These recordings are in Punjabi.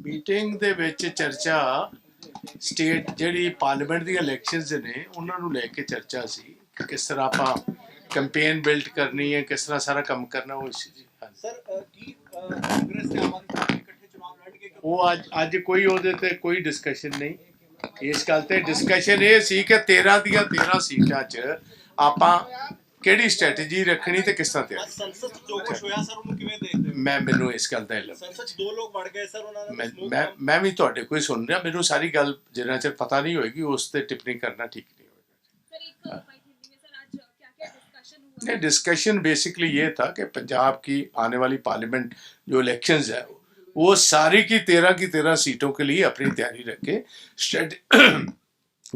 ਮੀਟਿੰਗ ਦੇ ਵਿੱਚ ਚਰਚਾ ਸਟੇਟ ਜਿਹੜੀ ਪਾਰਲੀਮੈਂਟ ਦੀ ਇਲੈਕਸ਼ਨਸ ਨੇ ਉਹਨਾਂ ਨੂੰ ਲੈ ਕੇ ਚਰਚਾ ਸੀ ਕਿ ਕਿਸ ਤਰ੍ਹਾਂ ਆਪਾਂ ਕੈਂਪੇਨ ਬਿਲਡ ਕਰਨੀ ਹੈ, ਕਿਸ ਤਰ੍ਹਾਂ ਸਾਰਾ ਕੰਮ ਕਰਨਾ ਉਹ ਸੀ ਜੀ। ਸਰ ਕੀ ਕਾਂਗਰਸ ਤੇ ਆਮ ਆਦਮੀ ਪਾਰਟੀ ਇਕੱਠੇ ਚੁਣਾਵ ਲੜਨਗੇ? ਉਹ ਅੱਜ ਕੋਈ ਉਹਦੇ ਤੇ ਕੋਈ ਡਿਸਕਸ਼ਨ ਨਹੀਂ। ਇਸ ਗੱਲ ਤੇ ਡਿਸਕਸ਼ਨ ਇਹ ਸੀ ਕਿ 13 ਦੀਆਂ 13 ਸੀਟਾਂ 'ਚ ਆਪਾਂ ਕਿਹੜੀ ਸਟ੍ਰੈਟਜੀ ਰੱਖਣੀ ਤੇ ਕਿਸ ਤਰ੍ਹਾਂ ਤੇ ਸੰਸਦ ਜੋ ਕੁਝ ਹੋਇਆ ਸਰ ਉਹਨੂੰ ਕਿਵੇਂ ਦੇਖਦੇ ਹੋ? ਮੈਨੂੰ ਇਸ ਗੱਲ ਦਾ ਇਲਮ ਸੰਸਦ 'ਚ 2 ਲੋਕ ਵੜ ਗਏ ਸਰ, ਉਹਨਾਂ ਨੇ ਮੈਂ ਵੀ ਤੁਹਾਡੇ ਕੋਈ ਸੁਣ ਰਿਹਾ, ਮੈਨੂੰ ਸਾਰੀ ਗੱਲ ਜਿੰਨਾ ਚਿਰ ਪਤਾ ਨਹੀਂ ਹੋਏਗੀ ਉਸ ਤੇ ਟਿੱਪਣੀ ਕਰਨਾ ਠੀਕ नहीं होगा। नहीं, डिस्कशन बेसिकली ये था कि पंजाब की आने वाली पार्लियामेंट जो इलेक्शंस है वो सारी की 13 सीटों के लिए अपनी तैयारी रखे।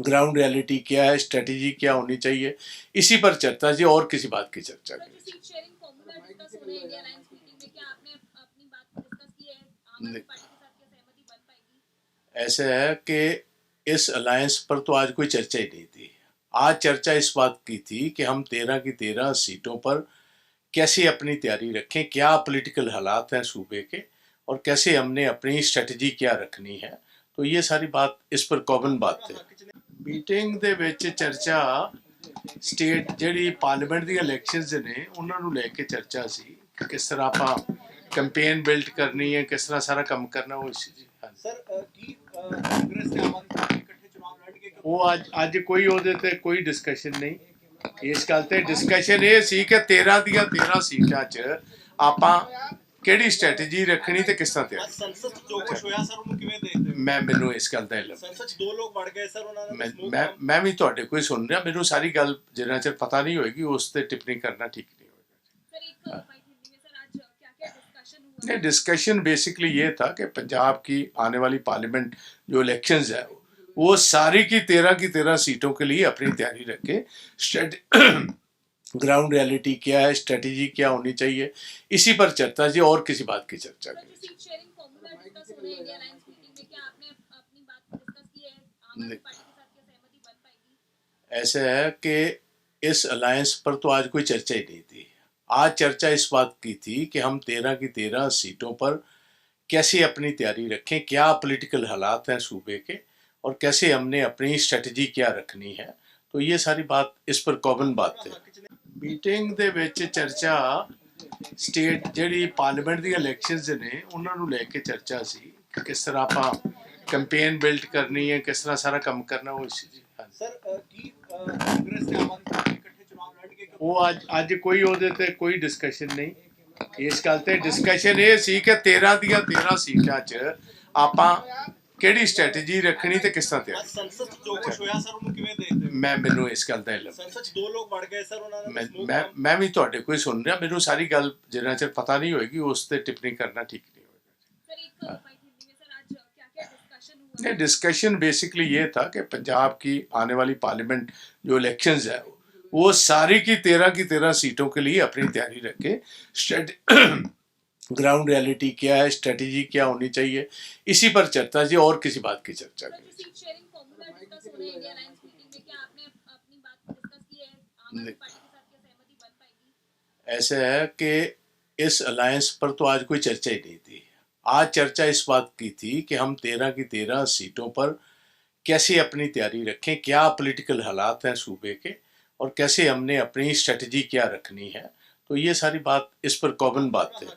ग्राउंड रियलिटी क्या है, स्ट्रेटजी क्या होनी चाहिए, इसी पर चर्चा जी, और किसी बात की चर्चा नहीं। ऐसे है कि इस अलायंस पर तो आज कोई चर्चा ही नहीं थी। आज चर्चा इस बात की थी कि हम 13 की 13 सीटों पर कैसे अपनी तैयारी रखें, क्या पॉलिटिकल हालात हैं सूबे के और कैसे हमने अपनी स्ट्रेटजी क्या रखनी है। तो ये सारी बात इस पर कॉमन बात है। मीटिंग ਦੇ ਵਿੱਚ ਚਰਚਾ ਸਟੇਟ ਜਿਹੜੀ ਪਾਰਲੀਮੈਂਟ ਦੀ ਇਲੈਕਸ਼ਨਸ ਨੇ ਉਹਨਾਂ ਨੂੰ ਲੈ ਕੇ ਚਰਚਾ ਸੀ ਕਿ ਕਿਸ ਤਰ੍ਹਾਂ ਆਪਾਂ ਕੈਂਪੇਨ ਬਿਲਡ ਕਰਨੀ ਹੈ, ਕਿਸ ਤਰ੍ਹਾਂ ਸਾਰਾ ਕੰਮ ਕਰਨਾ ਉਹ ਸੀ ਜੀ। ਸਰ ਕੀ ਕਾਂਗਰਸ ਤੇ ਆਮ ਆਦਮੀ ਪਾਰਟੀ ਇਕੱਠੇ ਚੁਣਾਵ ਲੜਨਗੇ? ਉਹ ਅੱਜ ਕੋਈ ਉਹਦੇ ਤੇ ਕੋਈ ਡਿਸਕਸ਼ਨ ਨਹੀਂ। ਇਸ ਗੱਲ ਤੇ ਡਿਸਕਸ਼ਨ ਇਹ ਸੀ ਕਿ 13 ਦੀਆਂ 13 ਸੀਟਾਂ 'ਚ ਆਪਾਂ ਕਿਹੜੀ ਸਟ੍ਰੈਟਜੀ ਰੱਖਣੀ ਤੇ ਕਿਸ ਤਰ੍ਹਾਂ ਤੇ ਸੰਸਦ 'ਚ ਜੋ ਕੁਝ ਹੋਇਆ ਸਰ ਉਹਨੂੰ ਕਿਵੇਂ ਦੇਖਦੇ ਹੋ? ਮੈਨੂੰ ਇਸ ਗੱਲ ਦਾ ਇਲਮ ਸੰਸਦ 'ਚ 2 ਲੋਕ ਵੜ ਗਏ ਸਰ, ਉਹਨਾਂ ਮੈਂ ਵੀ ਤੁਹਾਡੇ ਕੋਈ ਸੁਣ ਰਿਹਾ, ਮੈਨੂੰ ਸਾਰੀ ਗੱਲ ਜਿੰਨਾ ਚਿਰ ਪਤਾ ਨਹੀਂ ਹੋਏਗੀ ਉਸ ਤੇ ਟਿੱਪਣੀ ਕਰਨਾ ਠੀਕ नहीं होगा। नहीं, डिस्कशन बेसिकली ये था कि पंजाब की आने वाली पार्लियामेंट जो इलेक्शंस है वो सारी की 13 सीटों के लिए अपनी तैयारी रखे। ग्राउंड रियलिटी क्या है, स्ट्रेटजी क्या होनी चाहिए, इसी पर चर्चा जी, और किसी बात की चर्चा नहीं। ऐसे है कि इस अलायंस पर तो आज कोई चर्चा ही नहीं थी। आज चर्चा इस बात की थी कि हम 13 की 13 सीटों पर कैसे अपनी तैयारी रखें, क्या पॉलिटिकल हालात हैं सूबे के और कैसे हमने अपनी स्ट्रेटजी क्या रखनी है। तो ये सारी बात इस पर कॉमन बात है। ਮੀਟਿੰਗ ਦੇ ਵਿੱਚ ਚਰਚਾ ਸਟੇਟ ਜਿਹੜੀ ਪਾਰਲੀਮੈਂਟ ਦੀ ਇਲੈਕਸ਼ਨਸ ਨੇ ਉਹਨਾਂ ਨੂੰ ਲੈ ਕੇ ਚਰਚਾ ਸੀ ਕਿ ਕਿਸ ਤਰ੍ਹਾਂ ਆਪਾਂ ਕੈਂਪੇਨ ਬਿਲਡ ਕਰਨੀ ਹੈ, ਕਿਸ ਤਰ੍ਹਾਂ ਸਾਰਾ ਕੰਮ ਕਰਨਾ ਉਹ ਸੀ ਜੀ। ਸਰ ਕੀ ਕਾਂਗਰਸ ਤੇ ਆਮ ਆਦਮੀ ਪਾਰਟੀ ਇਕੱਠੇ ਚੁਣਾਵ ਲੜਨਗੇ? ਉਹ ਅੱਜ ਕੋਈ ਉਹਦੇ ਤੇ ਕੋਈ ਡਿਸਕਸ਼ਨ ਨਹੀਂ। ਇਸ ਗੱਲ ਤੇ ਡਿਸਕਸ਼ਨ ਇਹ ਸੀ ਕਿ 13 ਦੀਆਂ 13 ਸੀਟਾਂ 'ਚ ਆਪਾਂ ਕਿਹੜੀ ਸਟ੍ਰੈਟਜੀ ਰੱਖਣੀ ਤੇ ਕਿਸ ਤਰ੍ਹਾਂ ਤੇ ਸੰਸਦ 'ਚ ਜੋ ਕੁਝ ਹੋਇਆ ਸਰ ਉਹਨੂੰ ਕਿਵੇਂ ਦੇਖਦੇ ਹੋ? ਮੈਨੂੰ ਇਸ ਗੱਲ ਦਾ ਇਲਮ ਸੰਸਦ 'ਚ 2 ਲੋਕ ਵੜ ਗਏ ਸਰ, ਉਹਨਾਂ ਮੈਂ ਵੀ ਤੁਹਾਡੇ ਕੋਈ ਸੁਣ ਰਿਹਾ, ਮੈਨੂੰ ਸਾਰੀ ਗੱਲ ਜਿੰਨਾ ਚਿਰ ਪਤਾ ਨਹੀਂ ਹੋਏਗੀ ਉਸ ਤੇ ਟਿੱਪਣੀ ਕਰਨਾ ਠੀਕ नहीं होगा। नहीं, डिस्कशन बेसिकली ये था कि पंजाब की आने वाली पार्लियामेंट जो इलेक्शंस है वो सारी की 13 सीटों के लिए अपनी तैयारी रखे। ग्राउंड रियलिटी क्या है, स्ट्रेटजी क्या होनी चाहिए, इसी पर चर्चा जी, और किसी बात की चर्चा नहीं। ऐसे है कि इस अलायंस पर तो आज कोई चर्चा ही नहीं थी। आज चर्चा इस बात की थी कि हम 13 की 13 सीटों पर कैसे अपनी तैयारी रखें, क्या पॉलिटिकल हालात हैं सूबे के और कैसे हमने अपनी स्ट्रेटजी क्या रखनी है। तो ये सारी बात इस पर कॉमन बात है।